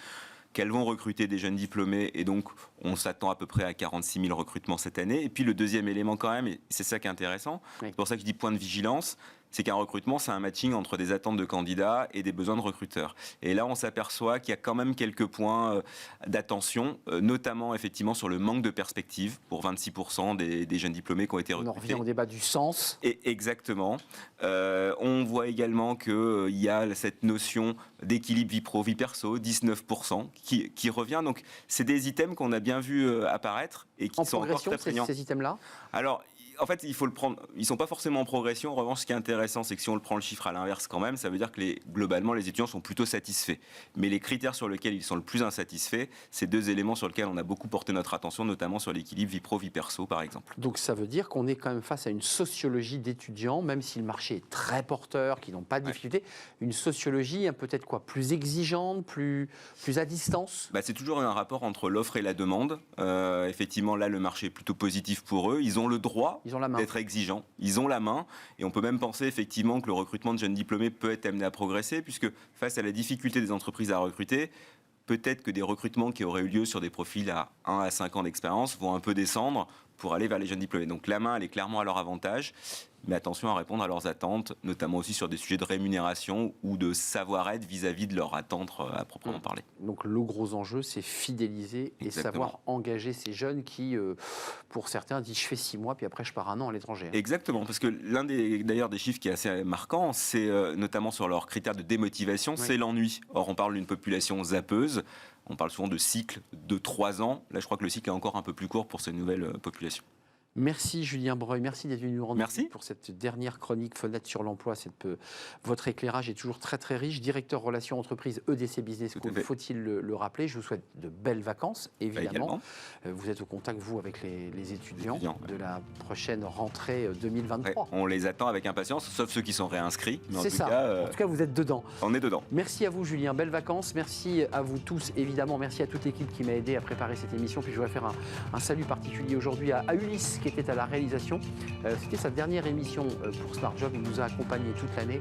qu'elles vont recruter des jeunes diplômés, et donc on s'attend à peu près à 46 000 recrutements cette année. Et puis le deuxième élément quand même, et c'est ça qui est intéressant, Oui. c'est pour ça que je dis point de vigilance, c'est qu'un recrutement, c'est un matching entre des attentes de candidats et des besoins de recruteurs. Et là, on s'aperçoit qu'il y a quand même quelques points d'attention, notamment effectivement sur le manque de perspective pour 26% des jeunes diplômés qui ont été On en recrutés. revient au débat du sens. Et exactement. On voit également qu'il y a cette notion d'équilibre vie pro, vie perso, 19%, qui revient. Donc, c'est des items qu'on a bien vu apparaître et qui En sont encore progression, très prégnants. ces items-là. Alors, en fait, il faut le prendre. Ils ne sont pas forcément en progression. En revanche, ce qui est intéressant, c'est que si on le prend le chiffre à l'inverse quand même, ça veut dire que globalement, les étudiants sont plutôt satisfaits. Mais les critères sur lesquels ils sont le plus insatisfaits, c'est deux éléments sur lesquels on a beaucoup porté notre attention, notamment sur l'équilibre vie pro, vie perso, par exemple. Donc ça veut dire qu'on est quand même face à une sociologie d'étudiants, même si le marché est très porteur, qui n'ont pas de difficultés, une sociologie peut-être plus exigeante, plus à distance. C'est toujours un rapport entre l'offre et la demande. Effectivement, là, le marché est plutôt positif pour eux. Ils ont le droit Ils ont la main. d'être exigeants. Ils ont la main. Et on peut même penser effectivement que le recrutement de jeunes diplômés peut être amené à progresser, puisque face à la difficulté des entreprises à recruter, peut-être que des recrutements qui auraient eu lieu sur des profils à 1 à 5 ans d'expérience vont un peu descendre pour aller vers les jeunes diplômés. Donc la main, elle est clairement à leur avantage. Mais attention à répondre à leurs attentes, notamment aussi sur des sujets de rémunération ou de savoir-être vis-à-vis de leurs attentes à proprement parler. Donc le gros enjeu, c'est fidéliser et Exactement. savoir engager ces jeunes qui, pour certains, disent je fais 6 mois, puis après je pars 1 an à l'étranger. Exactement, parce que l'un des chiffres qui est assez marquant, c'est notamment sur leurs critères de démotivation, c'est l'ennui. Or, on parle d'une population zappeuse, on parle souvent de cycle de 3 ans. Là, je crois que le cycle est encore un peu plus court pour ces nouvelles populations. Merci Julien Breuil, merci d'être venu nous rendre Merci. visite pour cette dernière chronique Fenêtre sur l'emploi. Votre éclairage est toujours très très riche. Directeur relations entreprises EDC Business Tout à School, fait. faut-il le rappeler. Je vous souhaite de belles vacances, évidemment. Également. Vous êtes au contact, vous, avec les étudiants, Étudiants, de la prochaine rentrée 2023. Ouais, on les attend avec impatience, sauf ceux qui sont réinscrits. Mais en C'est tout ça. cas, En tout cas, vous êtes dedans. on est dedans. Merci à vous, Julien. Belles vacances. Merci à vous tous, évidemment. Merci à toute l'équipe qui m'a aidé à préparer cette émission. Puis je voudrais faire un salut particulier aujourd'hui à Ulysse, qui était à la réalisation. C'était sa dernière émission pour Smart Job. Il nous a accompagnés toute l'année.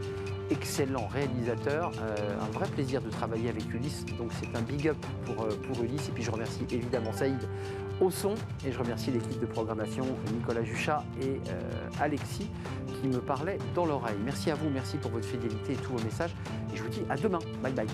Excellent réalisateur. Un vrai plaisir de travailler avec Ulysse. Donc c'est un big up pour Ulysse. Et puis je remercie évidemment Saïd au son. Et je remercie l'équipe de programmation, Nicolas Juchat et Alexis, qui me parlaient dans l'oreille. Merci à vous. Merci pour votre fidélité et tous vos messages. Et je vous dis à demain. Bye bye.